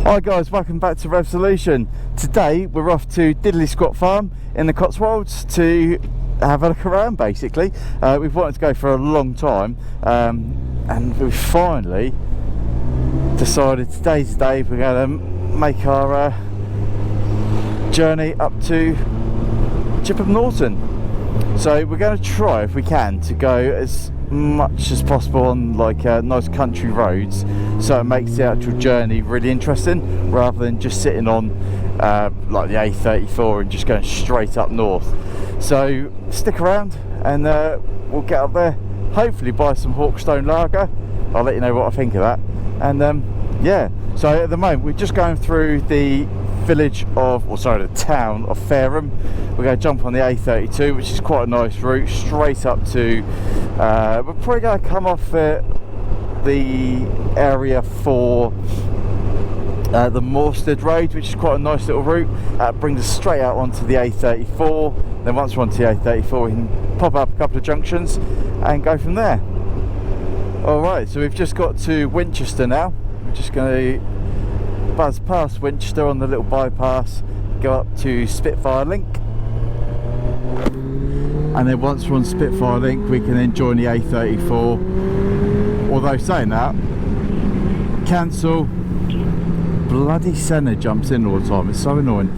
Hi guys, welcome back to Resolution. Today we're off to Diddley Squat Farm in the Cotswolds to have a look around basically. We've wanted to go for a long time and we finally decided today's the day we're going to make our journey up to Chipping Norton. So we're going to try, if we can, to go as much as possible on like nice country roads, so it makes the actual journey really interesting rather than just sitting on like the A34 and just going straight up north. So stick around and we'll get up there, hopefully buy some Hawkstone lager. I'll let you know what I think of that. And yeah, so at the moment we're just going through the village of, or sorry, the town of Fareham. We're going to jump on the A32, which is quite a nice route, straight up to we're probably going to come off the area for the Moorstead Road, which is quite a nice little route. Brings us straight out onto the A34. Then once we're onto the A34 we can pop up a couple of junctions and go from there. Alright, so we've just got to Winchester now. We're just going to buzz past Winchester on the little bypass, go up to Spitfire Link, and then once we're on Spitfire Link we can then join the A34. Although saying that, cancel, bloody Senna jumps in all the time, it's so annoying.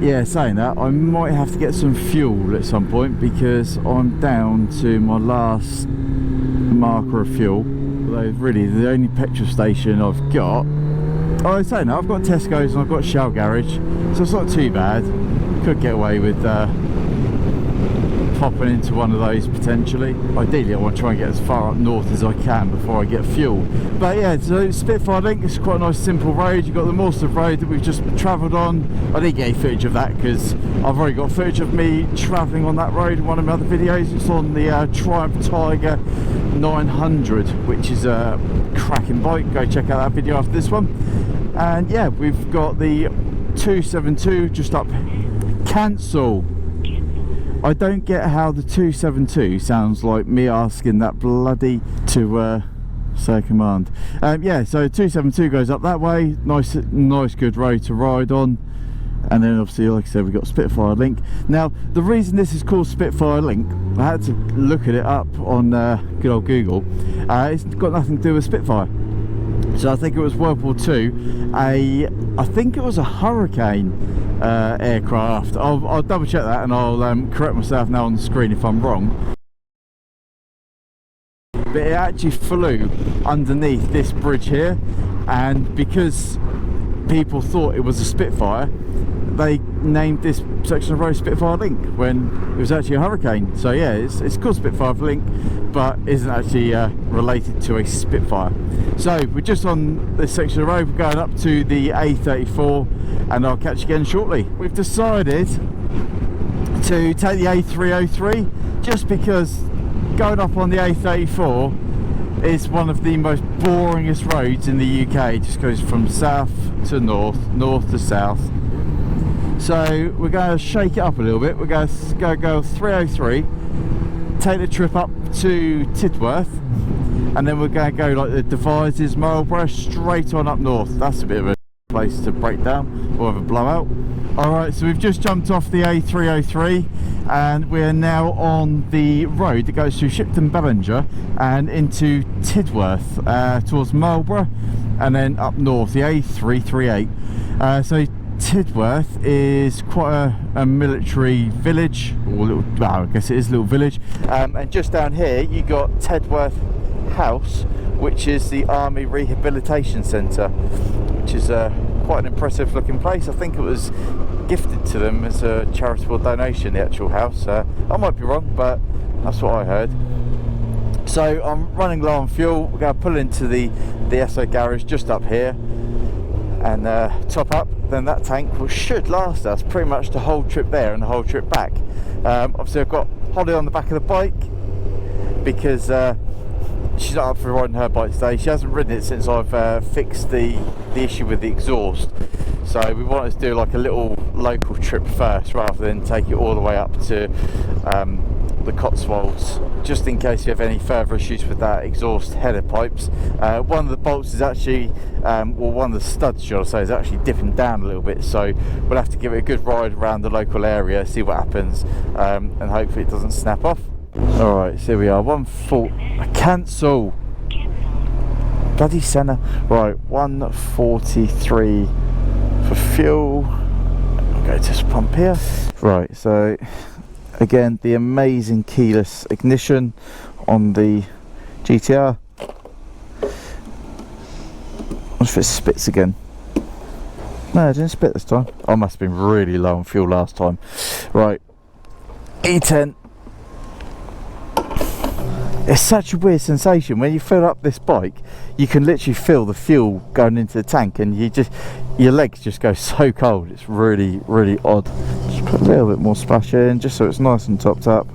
Yeah, saying that, I might have to get some fuel at some point because I'm down to my last marker of fuel. Although really the only petrol station I've got, oh, saying that, I've got Tesco's and I've got Shell Garage, so it's not too bad. Could get away with popping into one of those potentially. Ideally I want to try and get as far up north as I can before I get fuel. But yeah, so Spitfire Link is quite a nice simple road. You've got the Moorstead Road that we've just travelled on. I didn't get any footage of that because I've already got footage of me travelling on that road in one of my other videos. It's on the Triumph Tiger 900, which is a cracking bike. Go check out that video after this one. And yeah, we've got the 272 just up. Cancel. I don't get how the 272 sounds like me asking that bloody to say a command. Yeah, so 272 goes up that way. Nice good road to ride on. And then obviously, like I said, we've got Spitfire Link. Now, the reason this is called Spitfire Link, I had to look at it up on good old Google. It's got nothing to do with Spitfire. So I think it was World War II. I think it was a Hurricane aircraft. I'll double check that and I'll correct myself now on the screen if I'm wrong. But it actually flew underneath this bridge here, and because people thought it was a Spitfire, they named this section of road Spitfire Link when it was actually a Hurricane. So yeah, it's called Spitfire Link, but isn't actually related to a Spitfire. So we're just on this section of road. We're going up to the A34 and I'll catch you again shortly. We've decided to take the A303 just because going up on the A34 is one of the most boringest roads in the UK. It just goes from south to north, north to south. So we're going to shake it up a little bit. We're going to go 303, take the trip up to Tidworth, and then we're going to go like the Devizes, Marlborough, straight on up north. That's a bit of a place to break down or have a blowout. Alright, so we've just jumped off the A303 and we're now on the road that goes through Shipton Bellinger and into Tidworth towards Marlborough, and then up north the A338. So Tidworth is quite a military village, or little, well, I guess it is a little village, and just down here you got Tidworth House, which is the Army Rehabilitation Centre, which is quite an impressive looking place. I think it was gifted to them as a charitable donation, the actual house. I might be wrong, but that's what I heard. So I'm running low on fuel. We're going to pull into the SO garage just up here and top up. Then that tank should last us pretty much the whole trip there and the whole trip back. Obviously I've got Holly on the back of the bike because she's not up for riding her bike today. She hasn't ridden it since I've fixed the issue with the exhaust. So we wanted to do like a little local trip first rather than take it all the way up to the Cotswolds, just in case you have any further issues with that exhaust header pipes. One of the bolts is actually, well, one of the studs, should I say, is actually dipping down a little bit, so we'll have to give it a good ride around the local area, see what happens, and hopefully it doesn't snap off. Alright, so here we are, 140, cancel! Bloody centre. Right, 143 for fuel. I'll go to this pump here. Right, so again, the amazing keyless ignition on the GTR. What if it spits again? No, it didn't spit this time. I must have been really low on fuel last time. Right, E10. It's such a weird sensation when you fill up this bike. You can literally feel the fuel going into the tank, and your legs just go so cold. It's really, really odd. Just put a little bit more splash in, just so it's nice and topped up.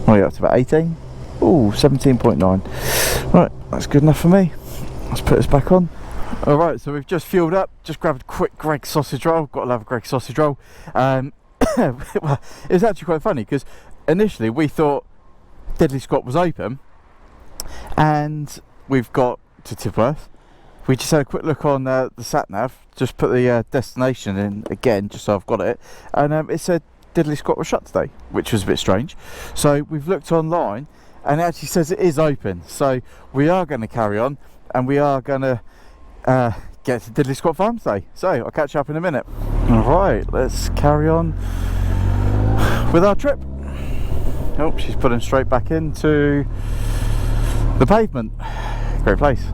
Oh, yeah, up to about 18. Ooh, 17.9. Right, that's good enough for me. Let's put this back on. Alright, so we've just fueled up. Just grabbed a quick Greggs sausage roll. Got to love a Greggs sausage roll. Well, it was actually quite funny because initially we thought Diddley Squat was open, and we've got to Tidworth. We just had a quick look on the sat nav, just put the destination in again, just so I've got it, and it said Diddley Squat was shut today, which was a bit strange. So we've looked online, and it actually says it is open. So we are going to carry on, and we are going to get to Diddley Squat Farm today. So I'll catch you up in a minute. Alright, let's carry on with our trip. Oh, she's putting straight back into the pavement. Great place.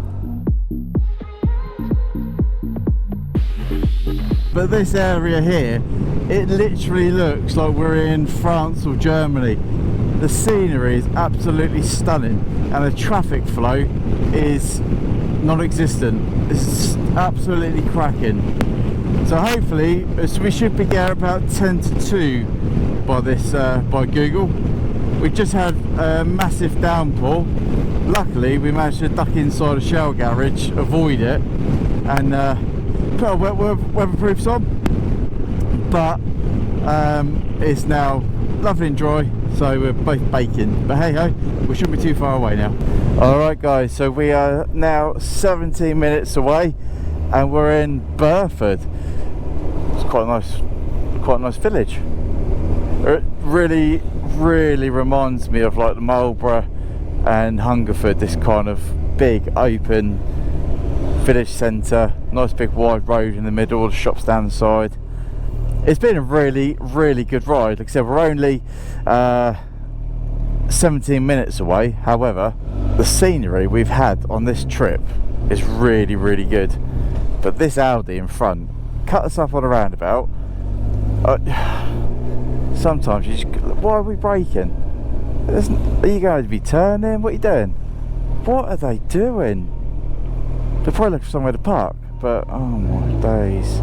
But this area here, it literally looks like we're in France or Germany. The scenery is absolutely stunning, and the traffic flow is non-existent. It's absolutely cracking. So hopefully, we should be there about 10 to 2 by this by Google. We just had a massive downpour. Luckily, we managed to duck inside a shell garage, avoid it, and put our weatherproofs on. But it's now lovely and dry, so we're both baking. But hey ho, we shouldn't be too far away now. Alright guys, so we are now 17 minutes away, and we're in Burford. It's quite a nice village. It really reminds me of like the Marlborough and Hungerford, this kind of big open village centre, nice big wide road in the middle, all the shops down the side. It's been a really good ride. Like I said, we're only 17 minutes away. However, the scenery we've had on this trip is really good. But this Audi in front cut us up on a roundabout. Sometimes you just, why are we braking? Are you going to be turning? What are you doing? What are they doing? They're probably looking for somewhere to park, but oh my days.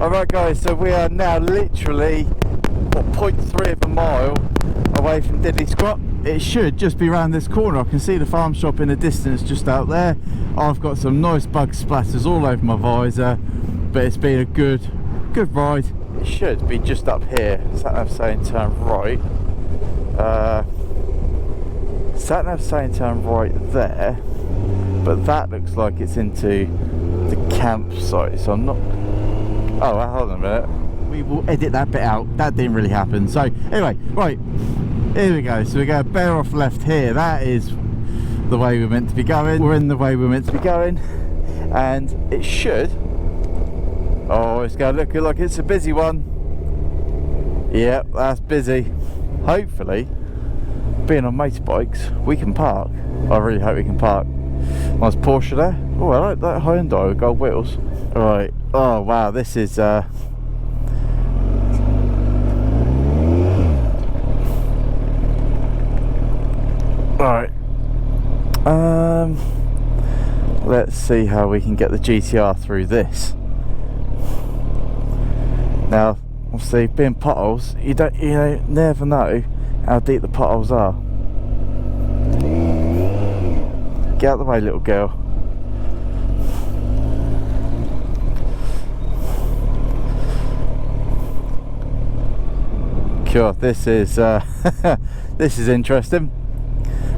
Alright guys, so we are now literally 0.3 of a mile away from Diddley Squat. It should just be around this corner. I can see the farm shop in the distance just out there. I've got some nice bug splatters all over my visor, but it's been a good ride. It should be just up here. Sat nav saying turn right. Sat nav saying turn right there, but that looks like it's into the campsite, so I'm not. Oh, hold on a minute. We will edit that bit out. That didn't really happen. So anyway, right, here we go. So we're going to bear off left here. That is the way we're meant to be going. We're in the way we're meant to be going, and it should. Oh, it's going to look like it's a busy one. Yep, that's busy. Hopefully, being on motorbikes, we can park. I really hope we can park. Nice Porsche there. Oh, I like that Hyundai with gold wheels. All right. Oh wow, this is right. Let's see how we can get the GTR through this. Now, obviously, being potholes, you never know how deep the potholes are. Get out of the way, little girl. Cool, this is this is interesting.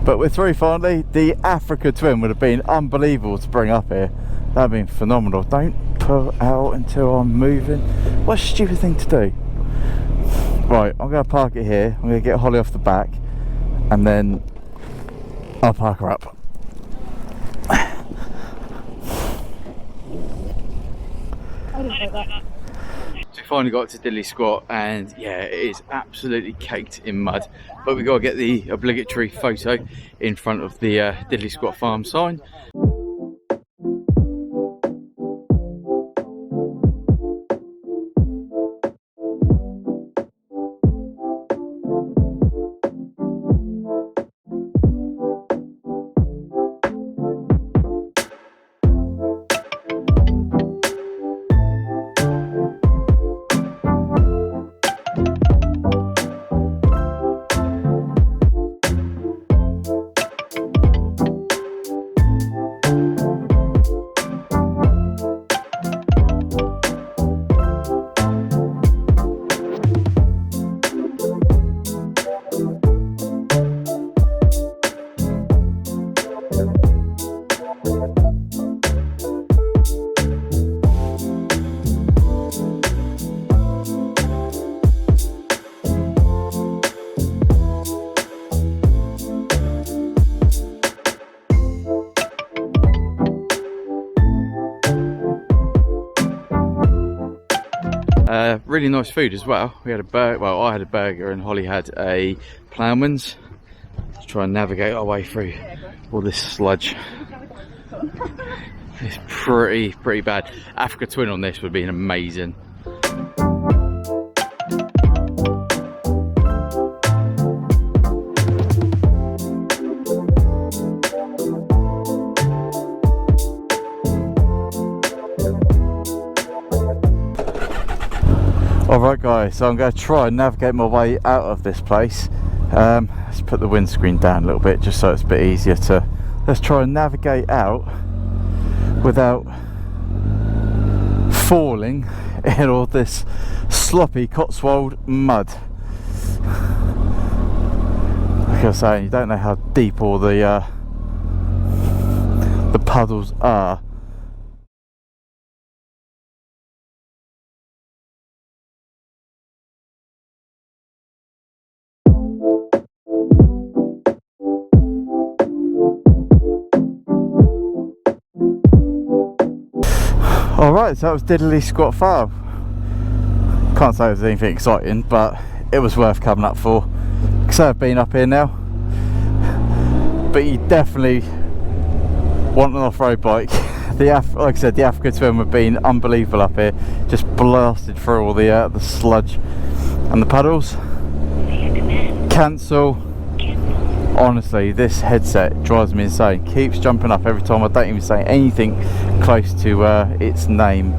But we're through finally. The Africa Twin would have been unbelievable to bring up here. That'd been phenomenal. Don't pull out until I'm moving. What a stupid thing to do. Right, I'm going to park it here. I'm going to get Holly off the back, and then I'll park her up. So we finally got to Diddley Squat, and yeah, it is absolutely caked in mud. But we got to get the obligatory photo in front of the Diddley Squat Farm sign. Really nice food as well. We had a burger, well, I had a burger and Holly had a ploughman's. Let's try and navigate our way through all this sludge. It's pretty bad. Africa Twin on this would be amazing. Alright guys, so I'm going to try and navigate my way out of this place. Let's put the windscreen down a little bit just so it's a bit easier to... Let's try and navigate out without falling in all this sloppy Cotswold mud. Like I was saying, you don't know how deep all the puddles are. Alright, so that was Diddley Squat Farm. Can't say it was anything exciting, but it was worth coming up for. So I've been up here now. But you definitely want an off-road bike. Like I said, the Africa Twin would have been unbelievable up here. Just blasted through all the sludge and the puddles. Cancel. Honestly, this headset drives me insane. Keeps jumping up every time I don't even say anything close to its name.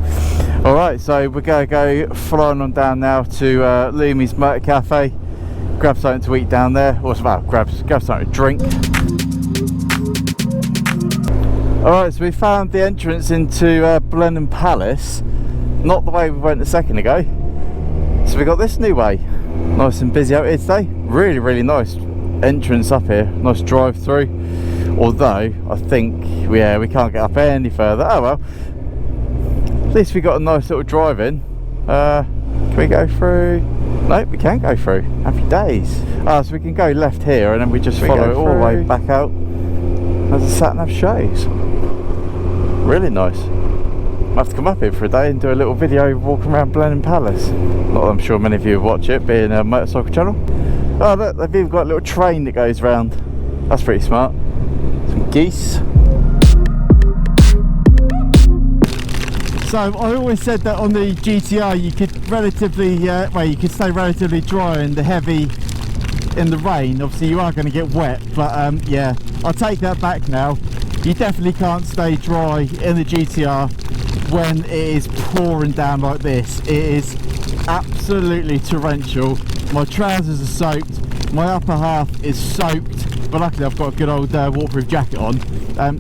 Alright, so we're going to go flying on down now to Lumi's Motor Cafe. Grab something to eat down there. Or well, grab something to drink. Alright, so we found the entrance into Blenheim Palace. Not the way we went a second ago. So we got this new way. Nice and busy out here today. Really nice entrance up here, nice drive through, although I think we can't get up any further. Oh well, at least we got a nice little drive in. Can we go through? No, we can go through. Happy days. So we can go left here and then we just follow it all the way back out as the sat nav shows. Really nice. I have to come up here for a day and do a little video walking around Blenheim Palace. Not that I'm sure many of you watch it, being a motorcycle channel. Oh look, they've even got a little train that goes round. That's pretty smart. Some geese. So I always said that on the GTR you could relatively, you could stay relatively dry in the heavy, in the rain. Obviously you are going to get wet, but yeah, I'll take that back now. You definitely can't stay dry in the GTR when it is pouring down like this. It is absolutely torrential. My trousers are soaked, my upper half is soaked, but luckily I've got a good old waterproof jacket on.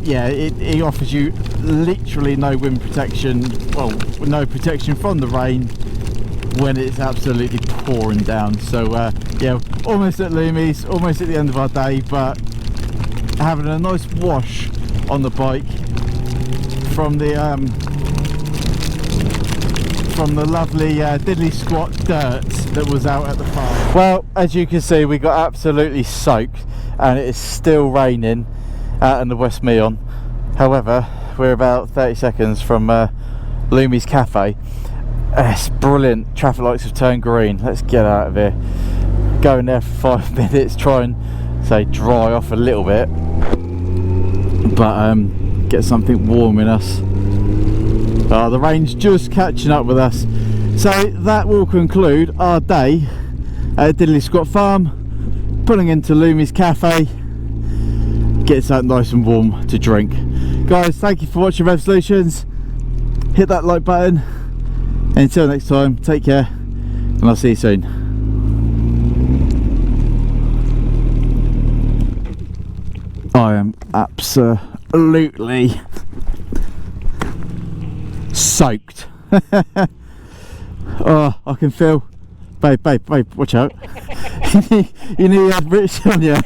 Yeah, it offers you literally no wind protection, well, no protection from the rain when it's absolutely pouring down. So yeah, almost at Loomies, almost at the end of our day, but having a nice wash on the bike from the lovely diddly squat dirt that was out at the farm. Well, as you can see, we got absolutely soaked and it is still raining out in the West Meon. However, we're about 30 seconds from Loomies Cafe. It's brilliant. Traffic lights have turned green. Let's get out of here. Go in there for 5 minutes, try and say dry off a little bit, but get something warm in us. The rain's just catching up with us. So that will conclude our day at Diddley Squat Farm, pulling into Loomies Cafe, get something nice and warm to drink. Guys, thank you for watching Rev Solutions. Hit that like button, and until next time, take care, and I'll see you soon. I am absolutely soaked. Oh, I can feel. Babe, watch out. You nearly had Rich on you.